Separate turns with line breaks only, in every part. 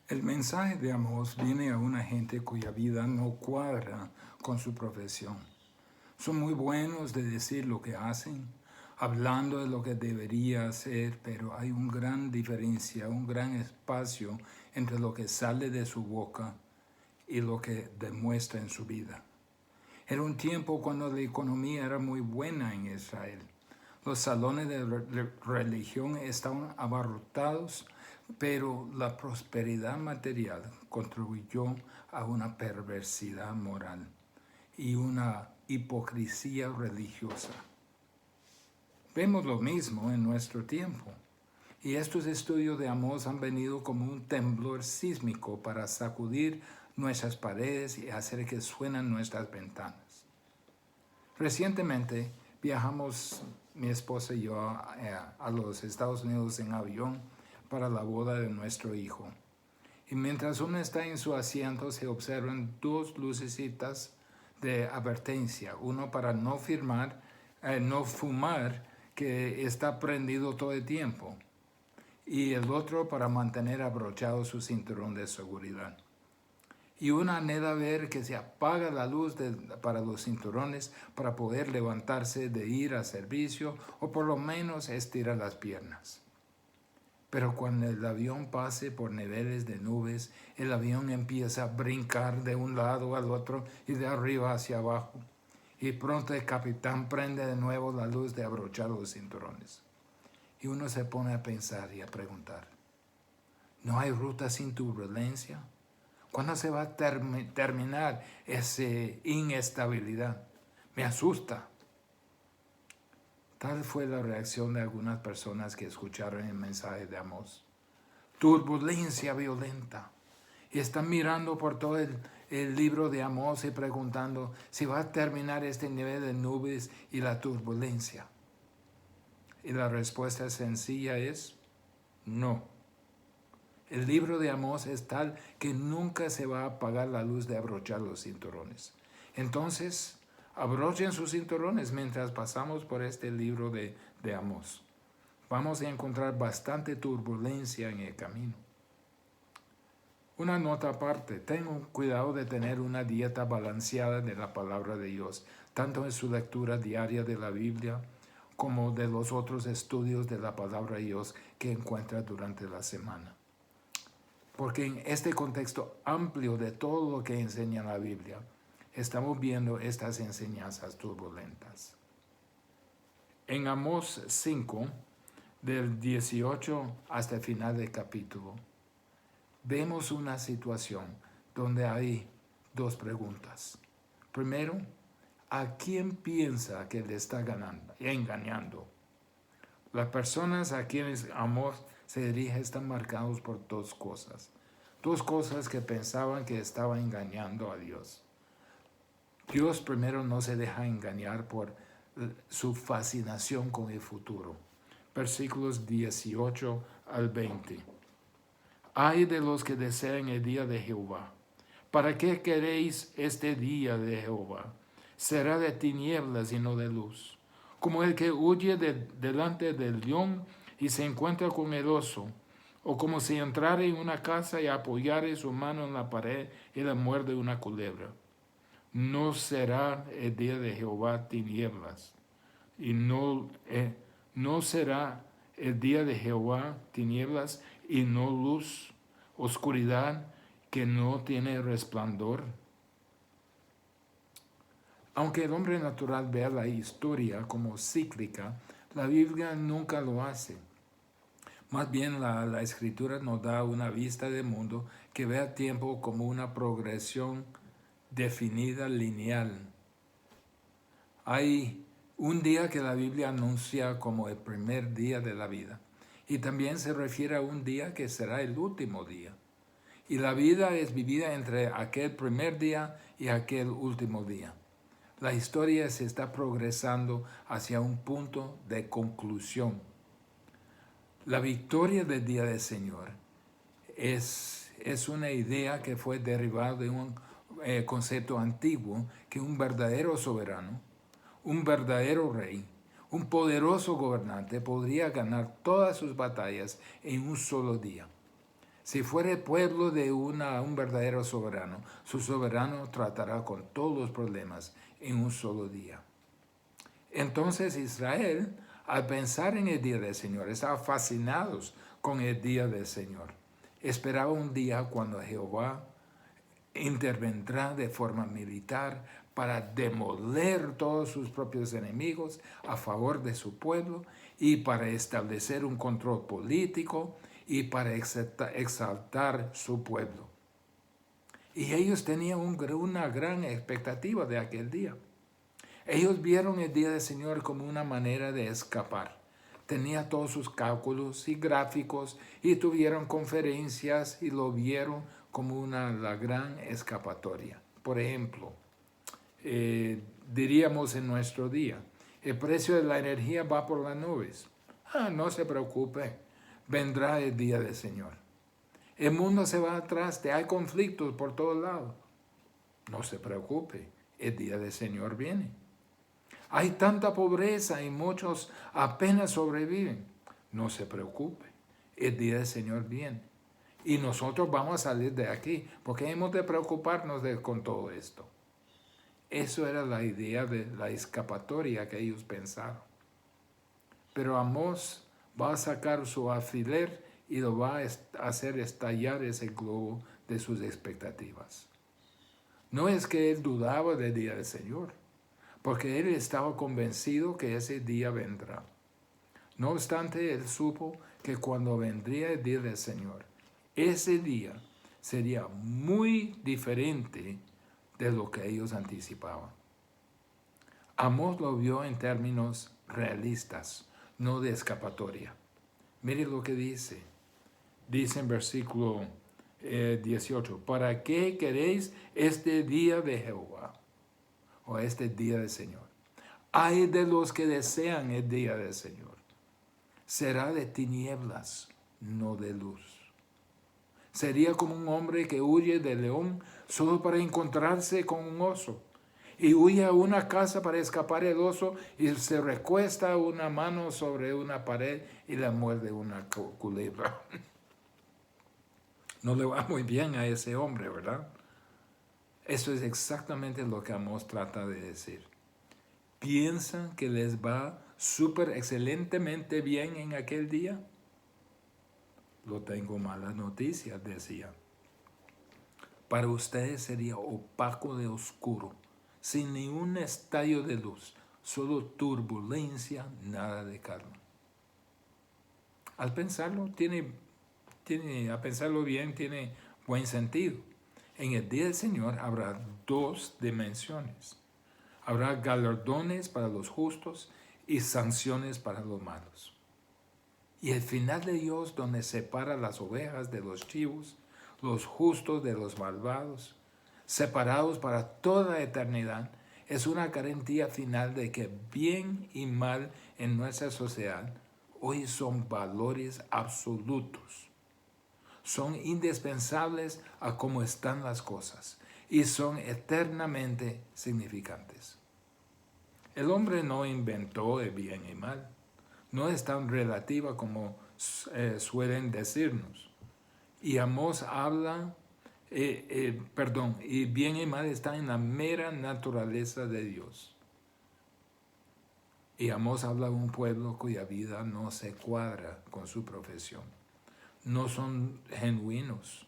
El mensaje de Amós viene a una gente cuya vida no cuadra con su profesión. Son muy buenos de decir lo que hacen, hablando de lo que debería hacer, pero hay una gran diferencia, un gran espacio entre lo que sale de su boca y lo que demuestra en su vida. Era un tiempo cuando la economía era muy buena en Israel. Los salones de religión estaban abarrotados, pero la prosperidad material contribuyó a una perversidad moral y una hipocresía religiosa. Vemos lo mismo en nuestro tiempo. Y estos estudios de Amós han venido como un temblor sísmico para sacudir nuestras paredes y hacer que suenan nuestras ventanas. Recientemente viajamos mi esposa y yo a los Estados Unidos en avión para la boda de nuestro hijo. Y mientras uno está en su asiento se observan dos lucecitas de advertencia. Uno para no fumar, que está prendido todo el tiempo. Y el otro para mantener abrochado su cinturón de seguridad. Y uno anhela ver que se apaga la luz para los cinturones para poder levantarse de ir a servicio o por lo menos estirar las piernas. Pero cuando el avión pase por niveles de nubes, el avión empieza a brincar de un lado al otro y de arriba hacia abajo. Y pronto el capitán prende de nuevo la luz de abrochar los cinturones. Y uno se pone a pensar y a preguntar, ¿no hay ruta sin turbulencia? ¿Cuándo se va a terminar esa inestabilidad? Me asusta. Tal fue la reacción de algunas personas que escucharon el mensaje de Amós. Turbulencia violenta. Y están mirando por todo el libro de Amós y preguntando si va a terminar este nivel de nubes y la turbulencia. Y la respuesta sencilla es no. El libro de Amós es tal que nunca se va a apagar la luz de abrochar los cinturones. Entonces, abrochen sus cinturones mientras pasamos por este libro de Amós. Vamos a encontrar bastante turbulencia en el camino. Una nota aparte, tengan cuidado de tener una dieta balanceada de la palabra de Dios, tanto en su lectura diaria de la Biblia como de los otros estudios de la palabra de Dios que encuentra durante la semana. Porque en este contexto amplio de todo lo que enseña la Biblia, estamos viendo estas enseñanzas turbulentas. En Amós 5, del 18 hasta el final del capítulo, vemos una situación donde hay dos preguntas. Primero, ¿a quién piensa que le está engañando? Las personas a quienes Amós se dirige están marcados por dos cosas. Dos cosas que pensaban que estaba engañando a Dios. Dios primero no se deja engañar por su fascinación con el futuro. Versículos 18 al 20. Ay de los que desean el día de Jehová. ¿Para qué queréis este día de Jehová? Será de tinieblas y no de luz. Como el que huye delante del león y se encuentra con el oso, o como si entrara en una casa y apoyare su mano en la pared y la muerde una culebra. No será el día de Jehová tinieblas, y no será el día de Jehová tinieblas y no luz, oscuridad que no tiene resplandor. Aunque el hombre natural vea la historia como cíclica, la Biblia nunca lo hace. Más bien la Escritura nos da una vista del mundo que ve al tiempo como una progresión definida lineal. Hay un día que la Biblia anuncia como el primer día de la vida y también se refiere a un día que será el último día. Y la vida es vivida entre aquel primer día y aquel último día. La historia se está progresando hacia un punto de conclusión. La victoria del día del Señor es una idea que fue derivada de un concepto antiguo que un verdadero soberano, un verdadero rey, un poderoso gobernante podría ganar todas sus batallas en un solo día. Si fuere pueblo de un verdadero soberano, su soberano tratará con todos los problemas en un solo día. Entonces Israel, al pensar en el día del Señor, estaba fascinados con el día del Señor. Esperaba un día cuando Jehová intervendrá de forma militar para demoler todos sus propios enemigos a favor de su pueblo y para establecer un control político y para exaltar su pueblo. Y ellos tenían una gran expectativa de aquel día. Ellos vieron el día del Señor como una manera de escapar. Tenía todos sus cálculos y gráficos y tuvieron conferencias y lo vieron como la gran escapatoria. Por ejemplo, diríamos en nuestro día, el precio de la energía va por las nubes. No se preocupe, vendrá el día del Señor. El mundo se va atrás, hay conflictos por todos lados. No se preocupe, el día del Señor viene. Hay tanta pobreza y muchos apenas sobreviven. No se preocupe, el día del Señor viene. Y nosotros vamos a salir de aquí, porque hemos de preocuparnos con todo esto. Eso era la idea de la escapatoria que ellos pensaron. Pero Amós va a sacar su alfiler y lo va a hacer estallar ese globo de sus expectativas. No es que él dudaba del día del Señor, porque él estaba convencido que ese día vendrá. No obstante, él supo que cuando vendría el día del Señor, ese día sería muy diferente de lo que ellos anticipaban. Amós lo vio en términos realistas, no de escapatoria. Mire lo que dice. Dice en versículo 18, ¿para qué queréis este día de Jehová? O este día del Señor. Ay de los que desean el día del Señor. Será de tinieblas, no de luz. Sería como un hombre que huye del león solo para encontrarse con un oso. Y huye a una casa para escapar el oso y se recuesta una mano sobre una pared y la muerde una culebra. No le va muy bien a ese hombre, ¿verdad? Eso es exactamente lo que Amós trata de decir. ¿Piensan que les va súper excelentemente bien en aquel día? Lo tengo malas noticias, decía. Para ustedes sería opaco de oscuro, sin ningún estallo de luz, solo turbulencia, nada de calma. Al pensarlo, a pensarlo bien, tiene buen sentido. En el día del Señor habrá dos dimensiones. Habrá galardones para los justos y sanciones para los malos. Y el final de Dios, donde separa las ovejas de los chivos, los justos de los malvados, separados para toda la eternidad, es una garantía final de que bien y mal en nuestra sociedad hoy son valores absolutos. Son indispensables a cómo están las cosas y son eternamente significantes. El hombre no inventó el bien y mal. No es tan relativa como suelen decirnos. Y Amós habla, y bien y mal están en la mera naturaleza de Dios. Y Amós habla de un pueblo cuya vida no se cuadra con su profesión. No son genuinos,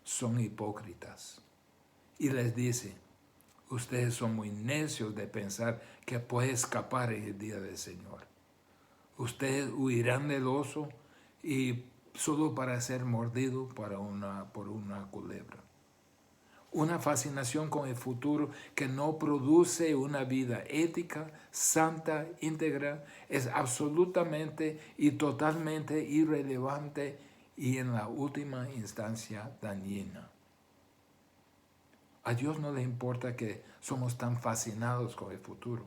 son hipócritas. Y les dice, ustedes son muy necios de pensar que puede escapar en el día del Señor. Ustedes huirán del oso y solo para ser mordido por una culebra. Una fascinación con el futuro que no produce una vida ética, santa, íntegra, es absolutamente y totalmente irrelevante y en la última instancia dañina. A Dios no le importa que somos tan fascinados con el futuro.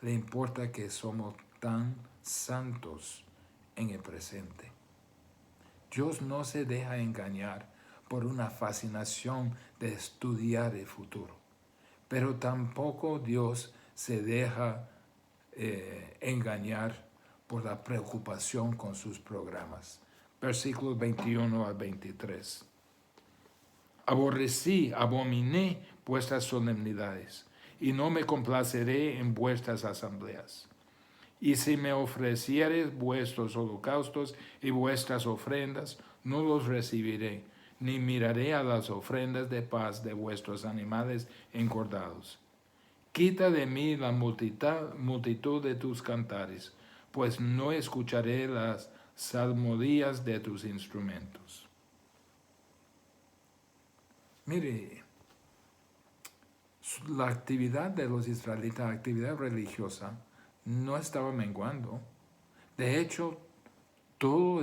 Le importa que somos tan santos en el presente. Dios no se deja engañar por una fascinación de estudiar el futuro, pero tampoco Dios se deja engañar por la preocupación con sus programas. versículos 21 al 23. Abominé vuestras solemnidades, y no me complaceré en vuestras asambleas. Y si me ofreciereis vuestros holocaustos y vuestras ofrendas, no los recibiré, ni miraré a las ofrendas de paz de vuestros animales engordados. Quita de mí la multitud de tus cantares, pues no escucharé las salmodias de tus instrumentos. Mire, la actividad de los israelitas, la actividad religiosa, no estaba menguando. De hecho, todo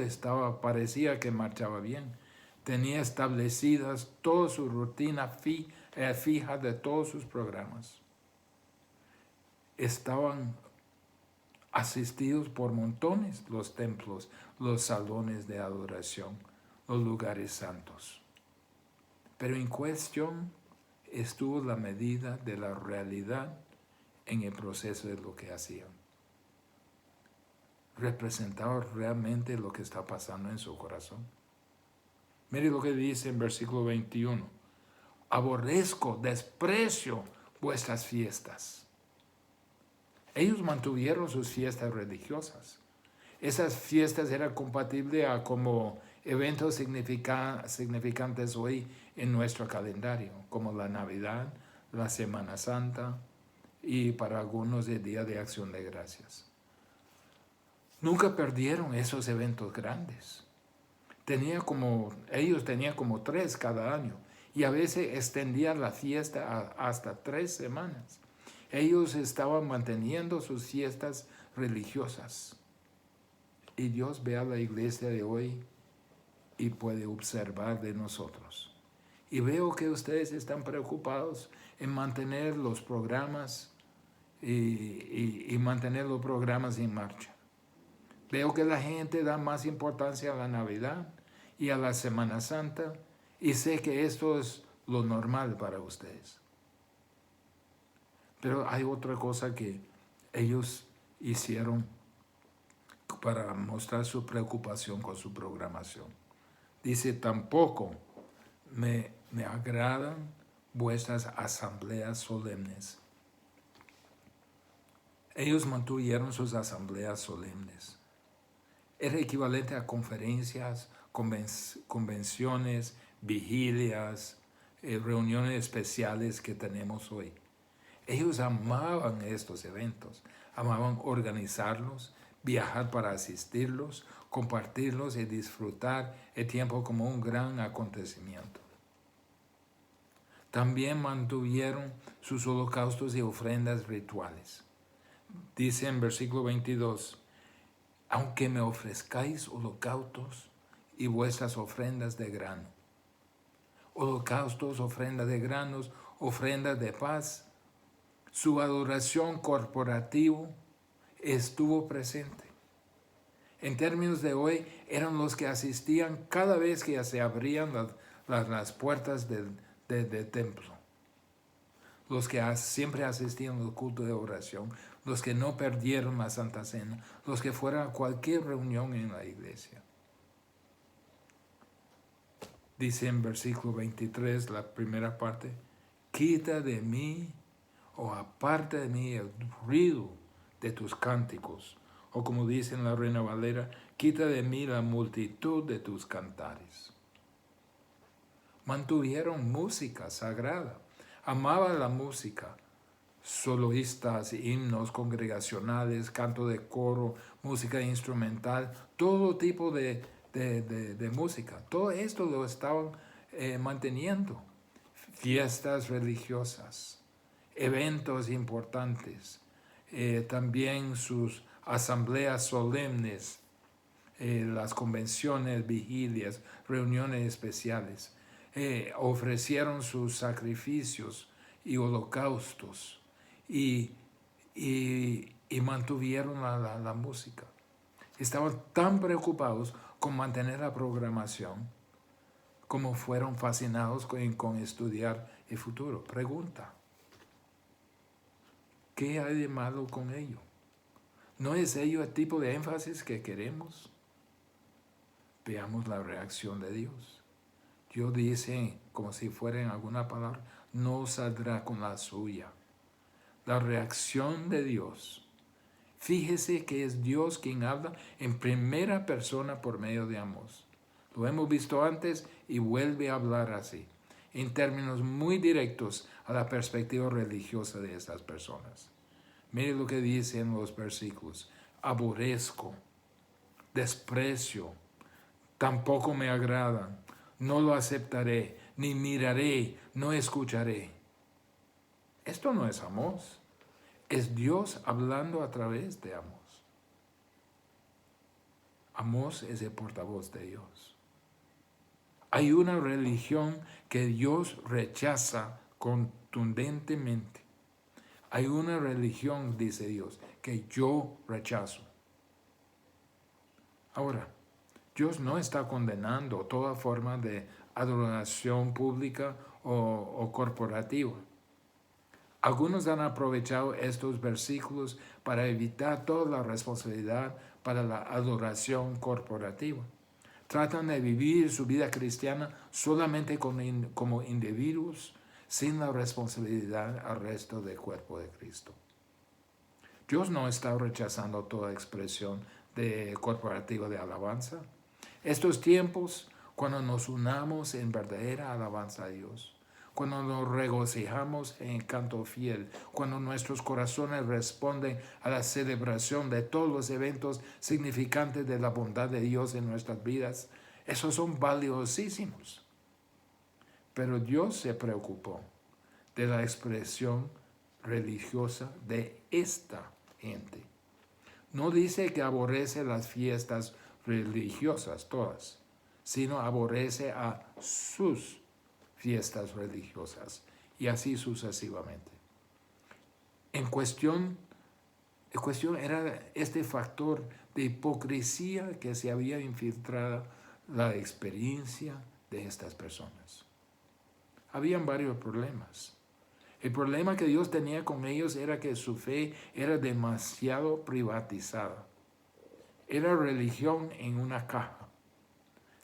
parecía que marchaba bien. Tenía establecidas toda su rutina fija de todos sus programas. Estaban asistidos por montones los templos, los salones de adoración, los lugares santos. Pero en cuestión estuvo la medida de la realidad en el proceso de lo que hacían. Representaba realmente lo que está pasando en su corazón. Mire lo que dice en versículo 21. Aborrezco, desprecio vuestras fiestas. Ellos mantuvieron sus fiestas religiosas. Esas fiestas eran compatibles a como eventos significantes hoy en nuestro calendario, como la Navidad, la Semana Santa y para algunos el Día de Acción de Gracias. Nunca perdieron esos eventos grandes. Ellos tenían como 3 cada año y a veces extendían la fiesta hasta 3 semanas. Ellos estaban manteniendo sus fiestas religiosas. Y Dios ve a la iglesia de hoy y puede observar de nosotros. Y veo que ustedes están preocupados en mantener los programas y mantener los programas en marcha. Veo que la gente da más importancia a la Navidad y a la Semana Santa y sé que esto es lo normal para ustedes. Pero hay otra cosa que ellos hicieron para mostrar su preocupación con su programación. Dice, tampoco me agradan vuestras asambleas solemnes. Ellos mantuvieron sus asambleas solemnes. Era equivalente a conferencias, convenciones, vigilias, reuniones especiales que tenemos hoy. Ellos amaban estos eventos, amaban organizarlos, viajar para asistirlos, compartirlos y disfrutar el tiempo como un gran acontecimiento. También mantuvieron sus holocaustos y ofrendas rituales. Dice en versículo 22, aunque me ofrezcáis holocaustos y vuestras ofrendas de grano. Holocaustos, ofrendas de granos, ofrendas de paz. Su adoración corporativa estuvo presente. En términos de hoy, eran los que asistían cada vez que se abrían las puertas del templo. Los que siempre asistían al culto de oración, los que no perdieron la Santa Cena, los que fueran a cualquier reunión en la iglesia. Dice en versículo 23, la primera parte, quita de mí o aparte de mí el ruido de tus cánticos. O como dice en la Reina Valera, quita de mí la multitud de tus cantares. Mantuvieron música sagrada, amaban la música, soloistas, himnos congregacionales, canto de coro, música instrumental, todo tipo de música. Todo esto lo estaban manteniendo. Fiestas religiosas, eventos importantes, también sus asambleas solemnes, las convenciones, vigilias, reuniones especiales. Ofrecieron sus sacrificios y holocaustos y mantuvieron la música. Estaban tan preocupados con mantener la programación como fueron fascinados con estudiar el futuro. Pregunta, ¿qué hay de malo con ello? ¿No es ello el tipo de énfasis que queremos? Veamos la reacción de Dios. Dios dice, como si fuera en alguna palabra, no saldrá con la suya. La reacción de Dios. Fíjese que es Dios quien habla en primera persona por medio de Amós. Lo hemos visto antes y vuelve a hablar así, en términos muy directos a la perspectiva religiosa de estas personas. Mire lo que dice en los versículos. Aborrezco, desprecio, tampoco me agradan, no lo aceptaré, ni miraré, no escucharé. Esto no es Amós. Es Dios hablando a través de Amós. Amós es el portavoz de Dios. Hay una religión que Dios rechaza contundentemente. Hay una religión, dice Dios, que yo rechazo. Ahora, Dios no está condenando toda forma de adoración pública o corporativa. Algunos han aprovechado estos versículos para evitar toda la responsabilidad para la adoración corporativa. Tratan de vivir su vida cristiana solamente como individuos, sin la responsabilidad al resto del cuerpo de Cristo. Dios no está rechazando toda expresión corporativa de alabanza. Estos tiempos, cuando nos unamos en verdadera alabanza a Dios, cuando nos regocijamos en canto fiel, cuando nuestros corazones responden a la celebración de todos los eventos significantes de la bondad de Dios en nuestras vidas, esos son valiosísimos. Pero Dios se preocupó de la expresión religiosa de esta gente. No dice que aborrece las fiestas religiosas todas, sino aborrece a sus fiestas religiosas y así sucesivamente. En cuestión era este factor de hipocresía que se había infiltrado la experiencia de estas personas. Habían varios problemas. El problema que Dios tenía con ellos era que su fe era demasiado privatizada. Era religión en una caja.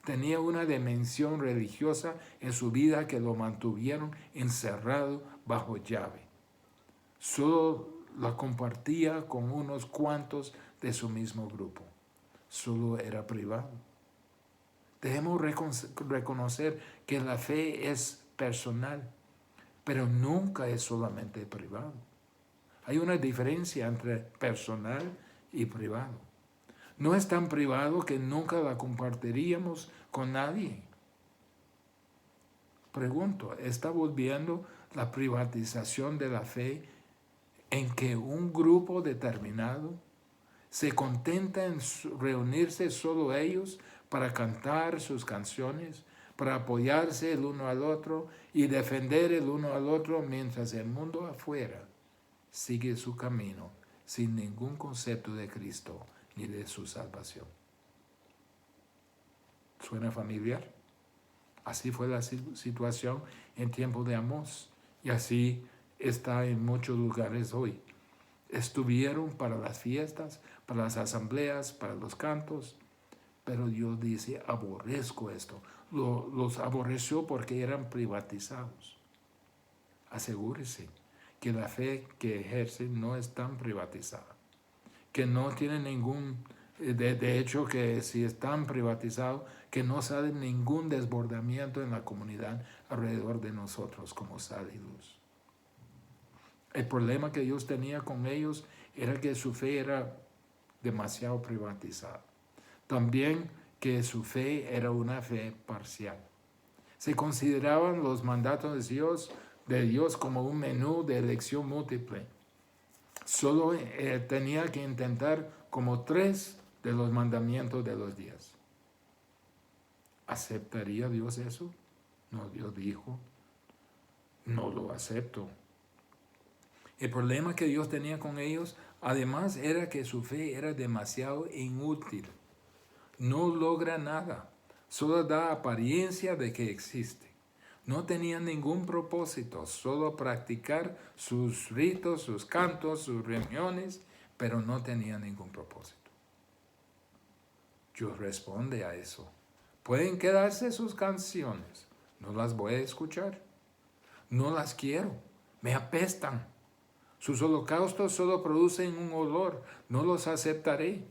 Tenía una dimensión religiosa en su vida que lo mantuvieron encerrado bajo llave. Solo la compartía con unos cuantos de su mismo grupo. Solo era privado. Debemos reconocer que la fe es personal, pero nunca es solamente privado. Hay una diferencia entre personal y privado. No es tan privado que nunca la compartiríamos con nadie. Pregunto, ¿estamos viendo la privatización de la fe en que un grupo determinado se contenta en reunirse solo ellos para cantar sus canciones, para apoyarse el uno al otro y defender el uno al otro mientras el mundo afuera sigue su camino sin ningún concepto de Cristo ni de su salvación? ¿Suena familiar? Así fue la situación en tiempo de Amós y así está en muchos lugares hoy. Estuvieron para las fiestas, para las asambleas, para los cantos, pero Dios dice, aborrezco esto. Los aborreció porque eran privatizados. Asegúrese que la fe que ejercen no es tan privatizada, que no tiene ningún, de hecho que si están privatizados, que no sale ningún desbordamiento en la comunidad alrededor de nosotros como sal y luz. El problema que Dios tenía con ellos era que su fe era demasiado privatizada. También que su fe era una fe parcial. Se consideraban los mandatos de Dios como un menú de elección múltiple. Solo tenía que intentar como 3 de los mandamientos de los 10. ¿Aceptaría Dios eso? No, Dios dijo, no lo acepto. El problema que Dios tenía con ellos, además, era que su fe era demasiado inútil. No logra nada, solo da apariencia de que existe. No tenía ningún propósito, solo practicar sus ritos, sus cantos, sus reuniones, pero no tenía ningún propósito. Dios responde a eso. Pueden quedarse sus canciones. No las voy a escuchar. No las quiero. Me apestan. Sus holocaustos solo producen un olor. No los aceptaré.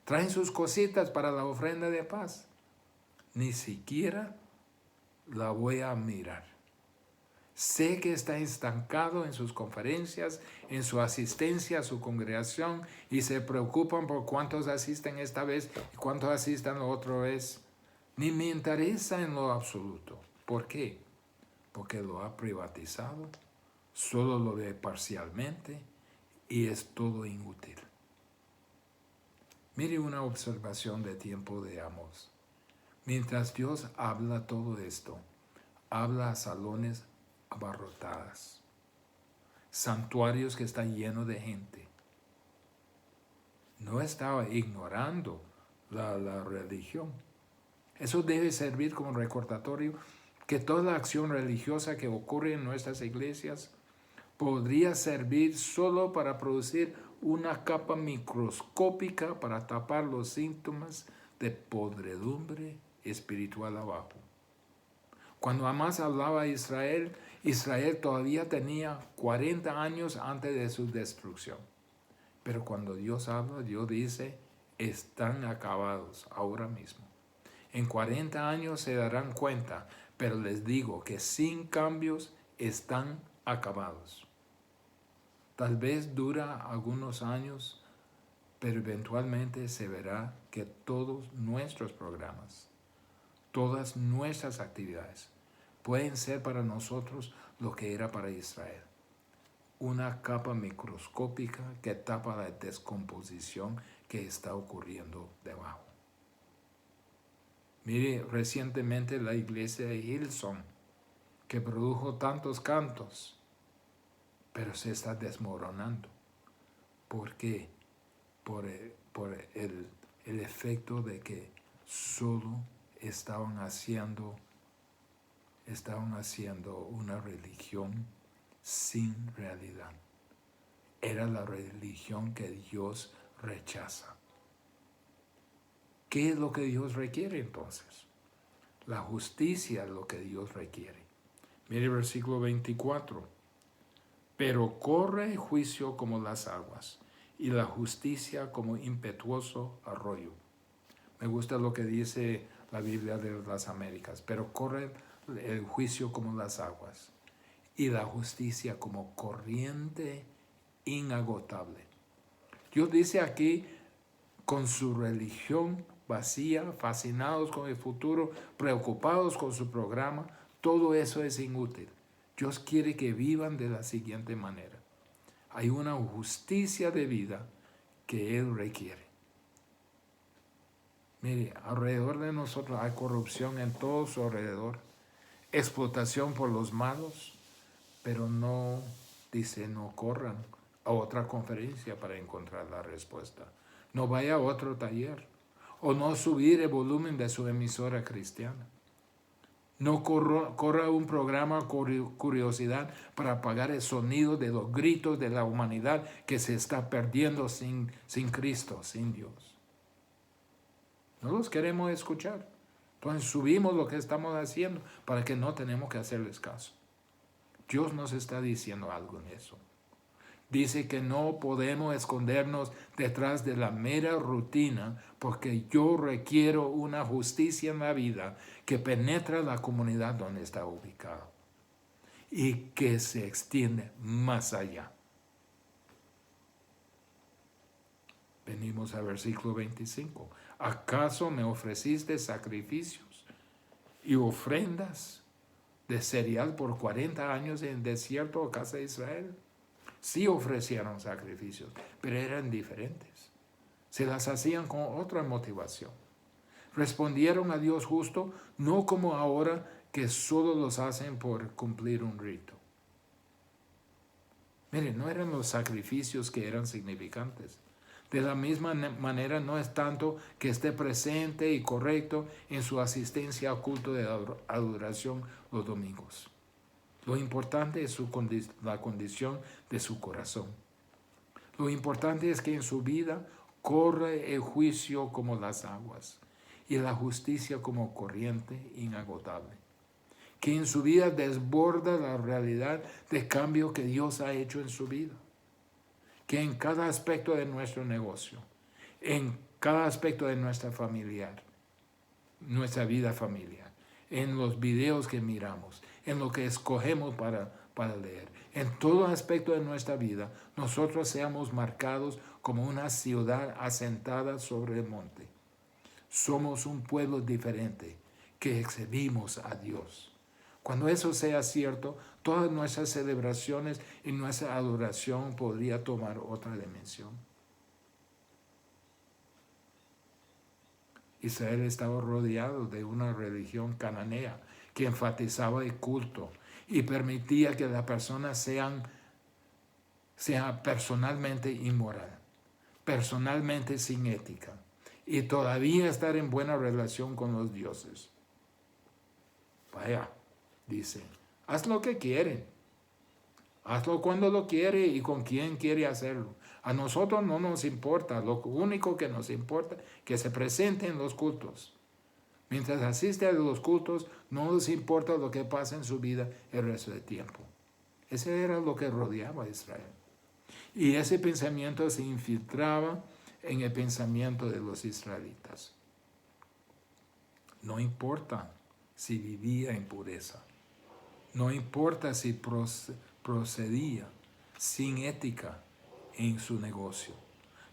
Traen sus cositas para la ofrenda de paz. Ni siquiera la voy a mirar. Sé que está estancado en sus conferencias, en su asistencia a su congregación y se preocupan por cuántos asisten esta vez y cuántos asistan la otra vez. Ni me interesa en lo absoluto. ¿Por qué? Porque lo ha privatizado, solo lo ve parcialmente y es todo inútil. Mire una observación de tiempo de Amós. Mientras Dios habla todo esto, habla a salones abarrotadas, santuarios que están llenos de gente. No estaba ignorando la religión. Eso debe servir como recordatorio que toda acción religiosa que ocurre en nuestras iglesias podría servir solo para producir una capa microscópica para tapar los síntomas de podredumbre espiritual abajo. Cuando Amós hablaba a Israel, Israel todavía tenía 40 años antes de su destrucción. Pero cuando Dios habla, Dios dice, están acabados ahora mismo. En 40 años se darán cuenta, pero les digo que sin cambios están acabados. Tal vez dura algunos años, pero eventualmente se verá que todos nuestros programas, todas nuestras actividades pueden ser para nosotros lo que era para Israel. Una capa microscópica que tapa la descomposición que está ocurriendo debajo. Mire recientemente la iglesia de Hillsong, que produjo tantos cantos, pero se está desmoronando. ¿Por qué? Por el efecto de que solo estaban haciendo una religión sin realidad. Era la religión que Dios rechaza. ¿Qué es lo que Dios requiere entonces? La justicia es lo que Dios requiere. Mire el versículo 24. Pero corre el juicio como las aguas, y la justicia como impetuoso arroyo. Me gusta lo que dice la Biblia de las Américas. Pero corre el juicio como las aguas, y la justicia como corriente inagotable. Dios dice aquí, con su religión vacía, fascinados con el futuro, preocupados con su programa, todo eso es inútil. Dios quiere que vivan de la siguiente manera. Hay una justicia de vida que Él requiere. Mire, alrededor de nosotros hay corrupción en todo su alrededor, explotación por los malos, pero no, dice, no corran a otra conferencia para encontrar la respuesta. No vaya a otro taller, o no subir el volumen de su emisora cristiana. No corra un programa curiosidad para apagar el sonido de los gritos de la humanidad que se está perdiendo sin Cristo, sin Dios. No los queremos escuchar. Entonces subimos lo que estamos haciendo para que no tenemos que hacerles caso. Dios nos está diciendo algo en eso. Dice que no podemos escondernos detrás de la mera rutina porque yo requiero una justicia en la vida que penetra la comunidad donde está ubicado y que se extiende más allá. Venimos al versículo 25. ¿Acaso me ofreciste sacrificios y ofrendas de cereal por 40 años en el desierto, casa de Israel? Sí ofrecieron sacrificios, pero eran diferentes. Se las hacían con otra motivación. Respondieron a Dios justo, no como ahora que solo los hacen por cumplir un rito. Miren, no eran los sacrificios que eran significantes. De la misma manera, no es tanto que esté presente y correcto en su asistencia al culto de adoración los domingos. Lo importante es la condición de su corazón. Lo importante es que en su vida corre el juicio como las aguas y la justicia como corriente inagotable, que en su vida desborda la realidad de cambio que Dios ha hecho en su vida, que en cada aspecto de nuestro negocio, en cada aspecto de nuestra vida familiar, en los videos que miramos, en lo que escogemos para leer, en todo aspecto de nuestra vida, nosotros seamos marcados como una ciudad asentada sobre el monte. Somos un pueblo diferente que exhibimos a Dios. Cuando eso sea cierto, todas nuestras celebraciones y nuestra adoración podría tomar otra dimensión. Israel estaba rodeado de una religión cananea que enfatizaba el culto y permitía que la persona sea personalmente inmoral, personalmente sin ética, y todavía estar en buena relación con los dioses. Vaya, dice, haz lo que quiere, hazlo cuando lo quiere y con quien quiere hacerlo. A nosotros no nos importa, lo único que nos importa es que se presente en los cultos. Mientras asiste a los cultos, no nos importa lo que pasa en su vida el resto del tiempo. Ese era lo que rodeaba a Israel. Y ese pensamiento se infiltraba en el pensamiento de los israelitas. No importa si vivía en pureza, no importa si procedía sin ética en su negocio,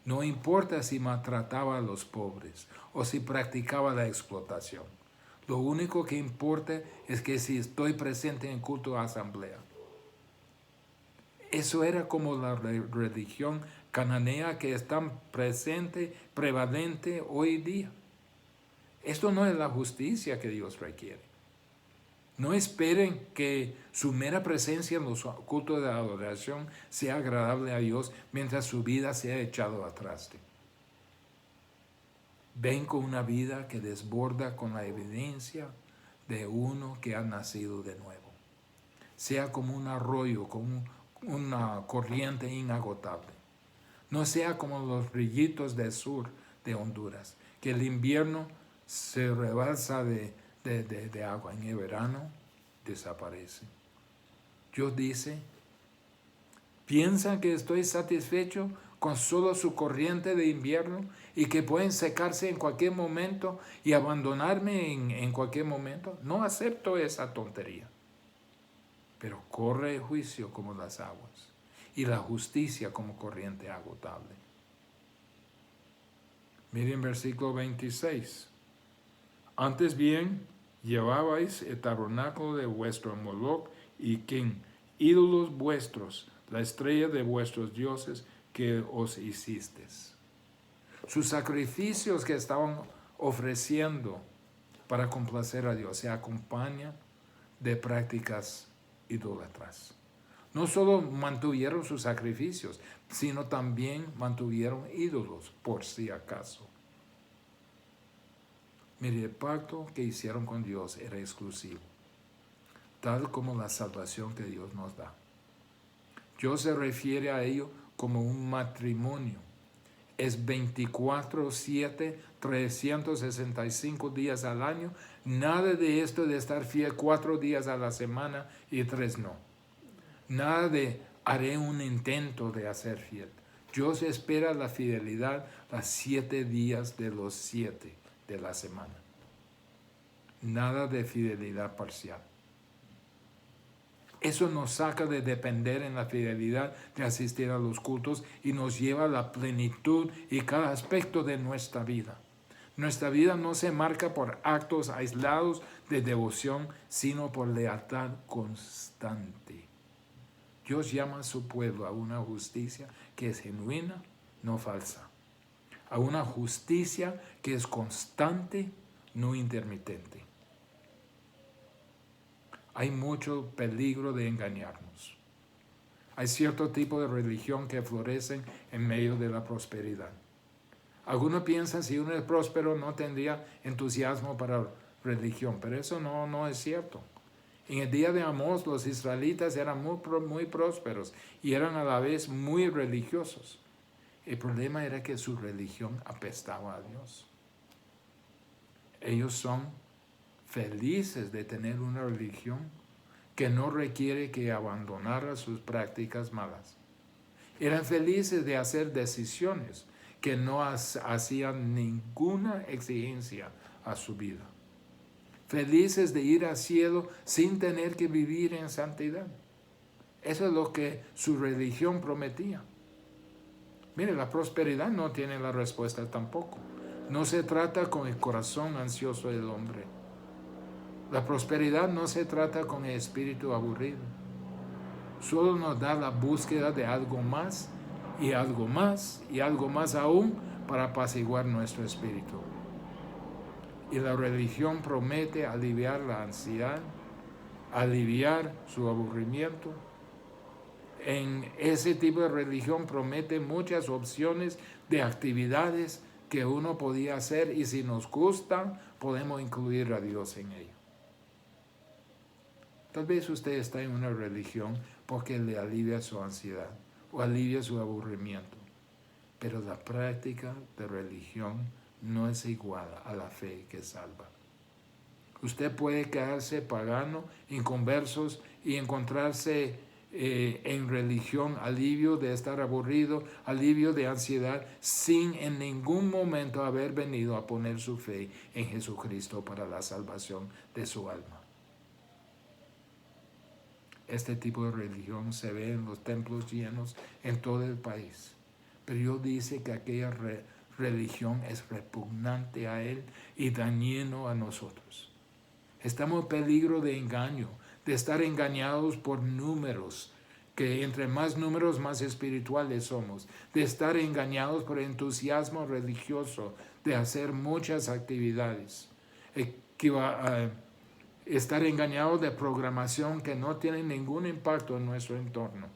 no importa si maltrataba a los pobres o si practicaba la explotación. Lo único que importa es que si estoy presente en culto a asamblea. Eso era como la religión cananea que es tan presente, prevalente hoy día. Esto no es la justicia que Dios requiere. No esperen que su mera presencia en los cultos de adoración sea agradable a Dios mientras su vida sea echado atrás. Ven con una vida que desborda con la evidencia de uno que ha nacido de nuevo. Sea como un arroyo, como una corriente inagotable. No sea como los rillitos del sur de Honduras, que el invierno se rebalsa de agua, en el verano desaparece. Dios dice, ¿piensan que estoy satisfecho con solo su corriente de invierno y que pueden secarse en cualquier momento y abandonarme en cualquier momento? No acepto esa tontería. Pero corre el juicio como las aguas y la justicia como corriente agotable. Miren versículo 26. Antes bien, llevabais el tabernáculo de vuestro Moloch y King, ídolos vuestros, la estrella de vuestros dioses que os hicisteis. Sus sacrificios que estaban ofreciendo para complacer a Dios se acompañan de prácticas idólatras. No solo mantuvieron sus sacrificios, sino también mantuvieron ídolos por si acaso. Mire, el pacto que hicieron con Dios era exclusivo, tal como la salvación que Dios nos da. Dios se refiere a ello como un matrimonio. Es 24/7, 365 días al año. Nada de esto de estar fiel 4 días a la semana y 3 no. Nada de haré un intento de hacer fiel. Dios espera la fidelidad los 7 días de los 7 de la semana. Nada de fidelidad parcial. Eso nos saca de depender en la fidelidad de asistir a los cultos y nos lleva a la plenitud y cada aspecto de nuestra vida. Nuestra vida no se marca por actos aislados de devoción, sino por lealtad constante. Dios llama a su pueblo a una justicia que es genuina, no falsa. A una justicia que es constante, no intermitente. Hay mucho peligro de engañarnos. Hay cierto tipo de religión que florecen en medio de la prosperidad. Algunos piensan si uno es próspero no tendría entusiasmo para religión, pero eso no es cierto. En el día de Amós los israelitas eran muy prósperos y eran a la vez muy religiosos. El problema era que su religión apestaba a Dios. Ellos son felices de tener una religión que no requiere que abandonara sus prácticas malas. Eran felices de hacer decisiones que no hacían ninguna exigencia a su vida. Felices de ir al cielo sin tener que vivir en santidad. Eso es lo que su religión prometía. Mire, la prosperidad no tiene la respuesta tampoco. No se trata con el corazón ansioso del hombre. La prosperidad no se trata con el espíritu aburrido. Solo nos da la búsqueda de algo más y algo más y algo más aún para apaciguar nuestro espíritu. Y la religión promete aliviar la ansiedad, aliviar su aburrimiento. En ese tipo de religión promete muchas opciones de actividades que uno podía hacer y si nos gustan podemos incluir a Dios en ello. Tal vez usted está en una religión porque le alivia su ansiedad o alivia su aburrimiento, pero la práctica de religión no es igual a la fe que salva. Usted puede quedarse pagano, inconversos y encontrarse en religión alivio de estar aburrido, alivio de ansiedad, sin en ningún momento haber venido a poner su fe en Jesucristo para la salvación de su alma. Este tipo de religión se ve en los templos llenos en todo el país. Pero Dios dice que aquella religión es repugnante a Él y dañino a nosotros. Estamos en peligro de engaño, de estar engañados por números, que entre más números más espirituales somos, de estar engañados por entusiasmo religioso, de hacer muchas actividades, estar engañados de programación que no tiene ningún impacto en nuestro entorno,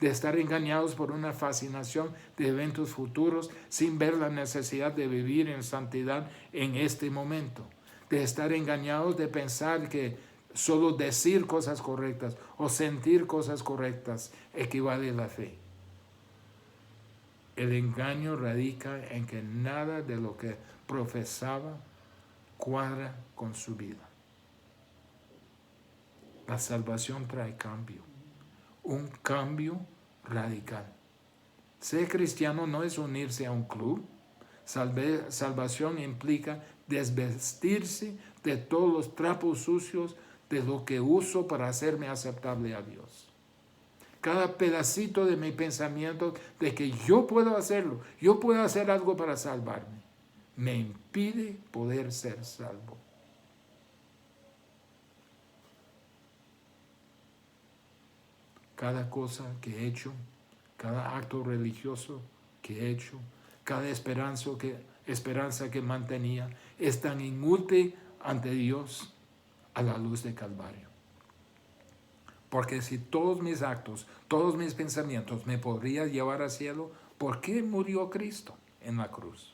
de estar engañados por una fascinación de eventos futuros sin ver la necesidad de vivir en santidad en este momento, de estar engañados de pensar que solo decir cosas correctas o sentir cosas correctas equivale a la fe. El engaño radica en que nada de lo que profesaba cuadra con su vida. La salvación trae cambio, un cambio radical. Ser cristiano no es unirse a un club. Salvación implica desvestirse de todos los trapos sucios de lo que uso para hacerme aceptable a Dios. Cada pedacito de mi pensamiento de que yo puedo hacerlo, yo puedo hacer algo para salvarme, me impide poder ser salvo. Cada cosa que he hecho, cada acto religioso que he hecho, cada esperanza que mantenía, es tan inútil ante Dios a la luz de Calvario. Porque si todos mis actos, todos mis pensamientos me podrían llevar al cielo, ¿por qué murió Cristo en la cruz?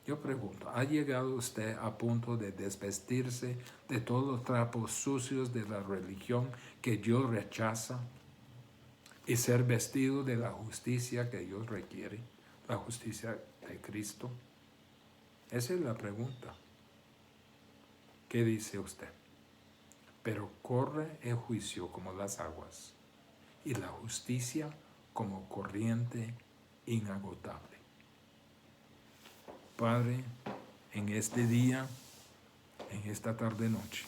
Yo pregunto, ¿ha llegado usted a punto de desvestirse de todos los trapos sucios de la religión que Dios rechaza y ser vestido de la justicia que Dios requiere, la justicia de Cristo? Esa es la pregunta. ¿Qué dice usted? Pero corre el juicio como las aguas y la justicia como corriente inagotable. Padre, en este día, en esta tarde-noche,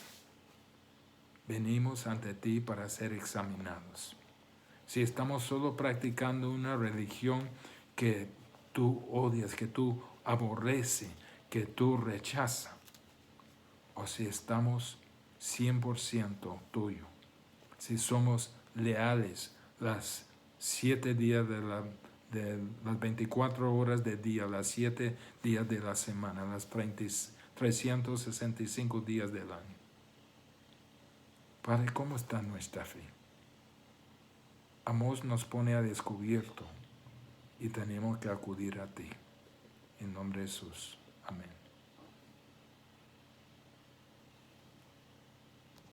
venimos ante ti para ser examinados. Si estamos solo practicando una religión que tú odias, que tú aborreces, que tú rechazas, o si estamos 100% tuyo, si somos leales las 7 días de las 24 horas del día, las 7 días de la semana, las 365 días del año. Padre, ¿cómo está nuestra fe? Amós nos pone a descubierto y tenemos que acudir a ti. En nombre de Jesús. Amén.